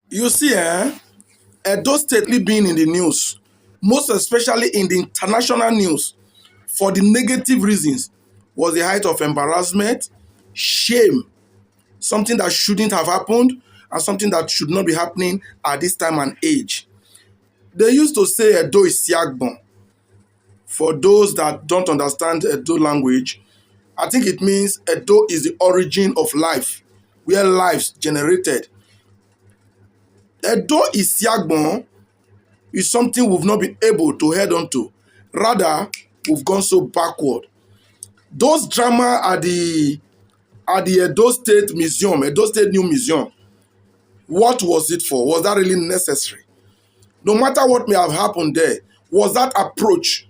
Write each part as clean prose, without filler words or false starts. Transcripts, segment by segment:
You see, Edo State being in the news, most especially in the international news, for the negative reasons, was the height of embarrassment, shame, something that shouldn't have happened, and something that should not be happening at this time and age. They used to say Edo is Siagbon. For those that don't understand Edo language, I think it means Edo is the origin of life, where lives generated. Edo is Siagbon is something we've not been able to head on to. Rather, we've gone so backward. Those drama at the Edo State Museum, Edo State New Museum, what was it for? Was that really necessary? No matter what may have happened there, was that approach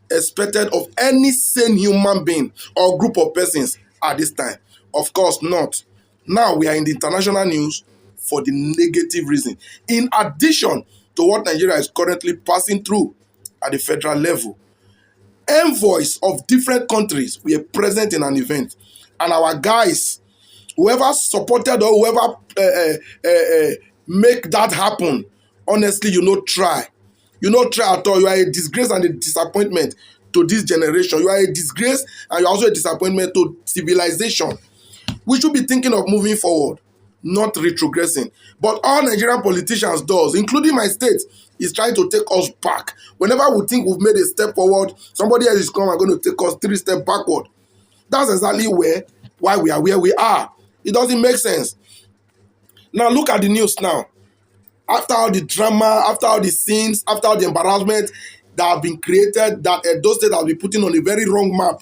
expected of any sane human being or group of persons at this time? Of course not. Now we are in the international news for the negative reason. In addition to what Nigeria is currently passing through at the federal level, envoys of different countries were present in an event, and our guys, whoever supported or whoever make that happen, honestly, try. Try at all. You are a disgrace and a disappointment to this generation. You are a disgrace and you are also a disappointment to civilization. We should be thinking of moving forward, not retrogressing. But all Nigerian politicians does, including my state, is trying to take us back. Whenever we think we've made a step forward, somebody else is coming and going to take us 3 steps backward. That's exactly why we are where we are. It doesn't make sense. Now look at the news now. After all the drama, after all the scenes, after all the embarrassment that have been created, that Edo State has been putting on a very wrong map.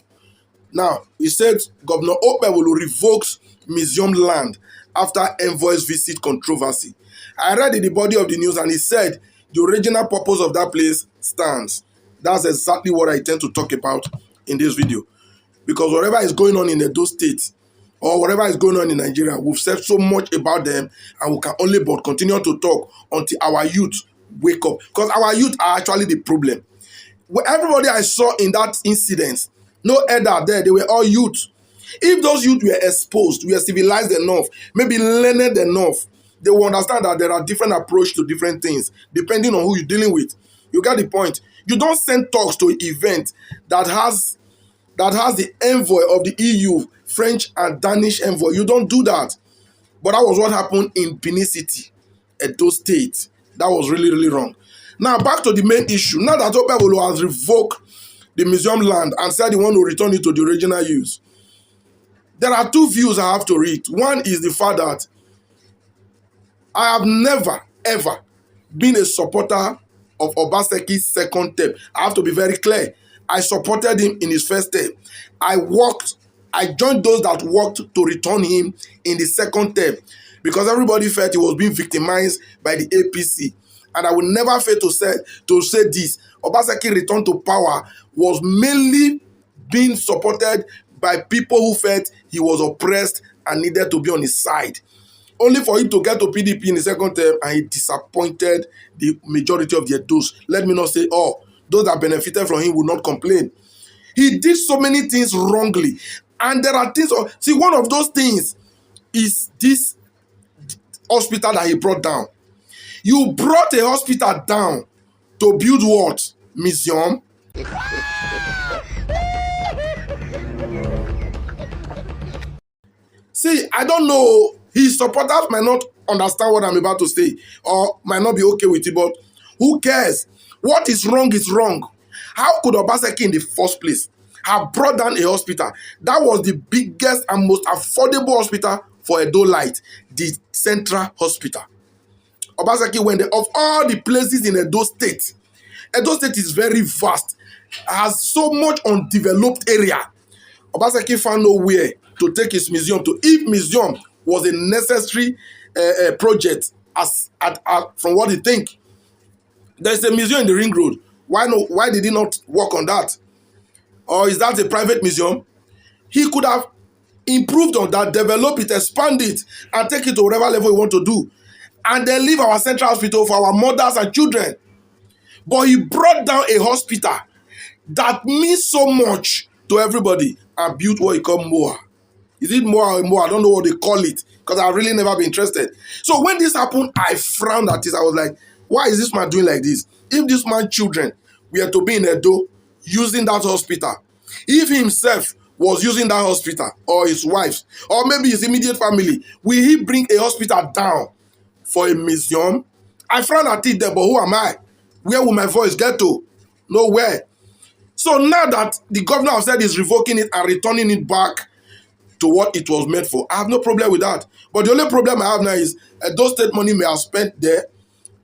Now, he said Governor Ope will revoke museum land after envoys visit controversy. I read in the body of the news and he said the original purpose of that place stands. That's exactly what I tend to talk about in this video. Because whatever is going on in Edo State or whatever is going on in Nigeria, we've said so much about them and we can only but continue to talk until our youth wake up. Because our youth are actually the problem. Everybody I saw in that incident, no elder there, they were all youth. If those youth were exposed, were civilized enough, maybe learned enough, they will understand that there are different approaches to different things, depending on who you're dealing with. You get the point. You don't send talks to an event that has the envoy of the EU, French and Danish envoy. You don't do that. But that was what happened in Benin City, Edo State. That was really, really wrong. Now, back to the main issue. Now that Opebolo has revoked the museum land and said he want to return it to the original use, there are 2 views I have to read. One is the fact that I have never, ever been a supporter of Obaseki's second term. I have to be very clear. I supported him in his first term. I joined those that worked to return him in the second term because everybody felt he was being victimized by the APC. And I will never fail to say this. Obaseki return to power was mainly being supported by people who felt he was oppressed and needed to be on his side. Only for him to get to PDP in the second term and he disappointed the majority of the Edos. Let me not say, those that benefited from him will not complain. He did so many things wrongly. And there are things, see, one of those things is this hospital that he brought down. You brought a hospital down to build what? Museum? See, I don't know. His supporters might not understand what I'm about to say or might not be okay with it, but who cares? What is wrong is wrong. How could Obaseki in the first place have brought down a hospital that was the biggest and most affordable hospital for Edo Light, the Central Hospital? Obaseki went there. Of all the places in Edo State is very vast, has so much undeveloped area. Obaseki found nowhere to take his museum to. If museum was a necessary project, from what you think, there's a museum in the Ring Road. Why did he not work on that? Or is that a private museum? He could have improved on that, develop it, expand it, and take it to whatever level he want to do. And then leave our central hospital for our mothers and children. But he brought down a hospital that means so much to everybody and built what he called MOA. Is it more or more? I don't know what they call it because I've really never been interested. So when this happened, I frowned at it. I was like, why is this man doing like this? If this man's children were to be in Edo using that hospital, if himself was using that hospital or his wife or maybe his immediate family, will he bring a hospital down for a museum? I frown at it there, but who am I? Where will my voice get to? Nowhere. So now that the governor has said he's revoking it and returning it back to what it was meant for, I have no problem with that. But the only problem I have now is those state money may have spent there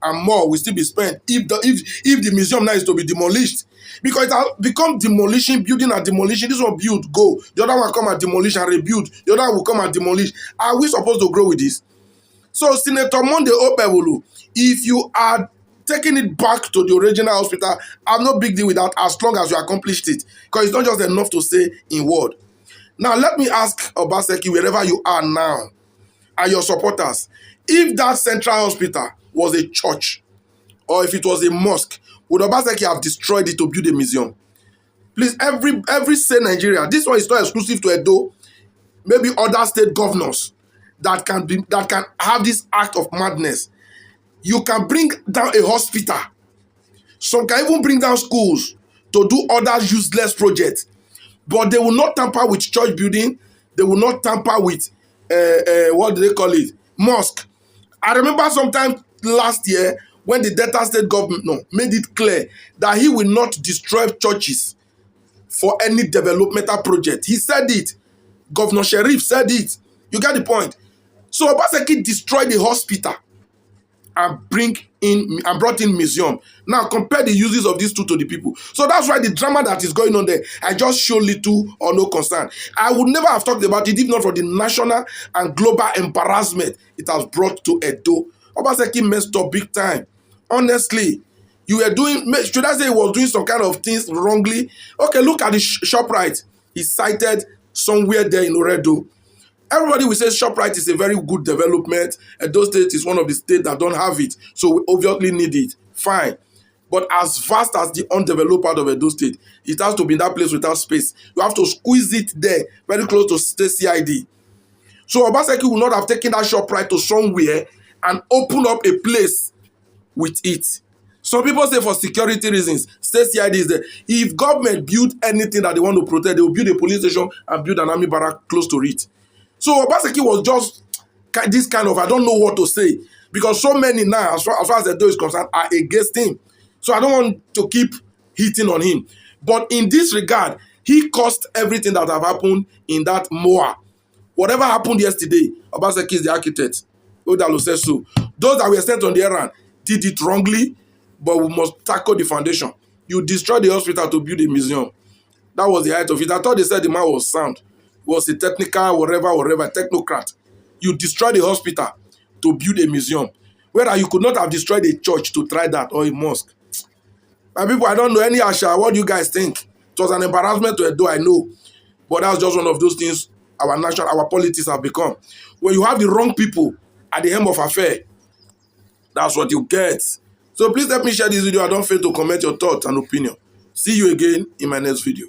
and more will still be spent if the museum now is to be demolished. Because it has become demolition, building and demolition. This one build, go. The other one come and demolish and rebuild. The other one will come and demolish. Are we supposed to grow with this? So Senator Monday Opebulu, if you are taking it back to the original hospital, I have no big deal with that as long as you accomplished it. Because it's not just enough to say in word. Now, let me ask Obaseki, wherever you are now, and your supporters, if that central hospital was a church, or if it was a mosque, would Obaseki have destroyed it to build a museum? Please, every state Nigeria, this one is not exclusive to Edo, maybe other state governors that can have this act of madness. You can bring down a hospital. Some can even bring down schools to do other useless projects. But they will not tamper with church building. They will not tamper with, what do they call it? Mosque. I remember sometime last year when the Delta State government made it clear that he will not destroy churches for any developmental project. He said it. Governor Sheriff said it. You get the point. So Obaseki destroyed the hospital and brought in museum. Now compare the uses of these two to the people. So that's why the drama that is going on there, I just show little or no concern. I would never have talked about it if not for the national and global embarrassment it has brought to Edo. Obaseki messed up big time. Honestly, you were doing, should I say he was doing some kind of things wrongly? Okay, look at the ShopRite. He cited somewhere there in Oredo. Everybody will say ShopRite is a very good development. Edo State is one of the states that don't have it. So we obviously need it. Fine. But as vast as the undeveloped part of Edo State, it has to be in that place without space. You have to squeeze it there, very close to state CID. So Obaseki will not have taken that ShopRite to somewhere and open up a place with it. Some people say for security reasons, state CID is there. If government build anything that they want to protect, they will build a police station and build an army barrack close to it. So Obaseki was just this kind of, I don't know what to say, because so many now, as far as the door is concerned, are against him. So I don't want to keep hitting on him. But in this regard, he caused everything that have happened in that MOA. Whatever happened yesterday, Obaseki is the architect. Odalo says so. Those that were sent on the errand did it wrongly, but we must tackle the foundation. You destroyed the hospital to build a museum. That was the height of it. I thought they said the man was sound. Was a technical, whatever, technocrat. You destroyed the hospital to build a museum. Whereas you could not have destroyed a church to try that or a mosque. My people, I don't know any Asha. What do you guys think? It was an embarrassment to Edo, I know. But that's just one of those things our politics have become. When you have the wrong people at the helm of affair, that's what you get. So please help me share this video. I don't fail to comment your thoughts and opinion. See you again in my next video.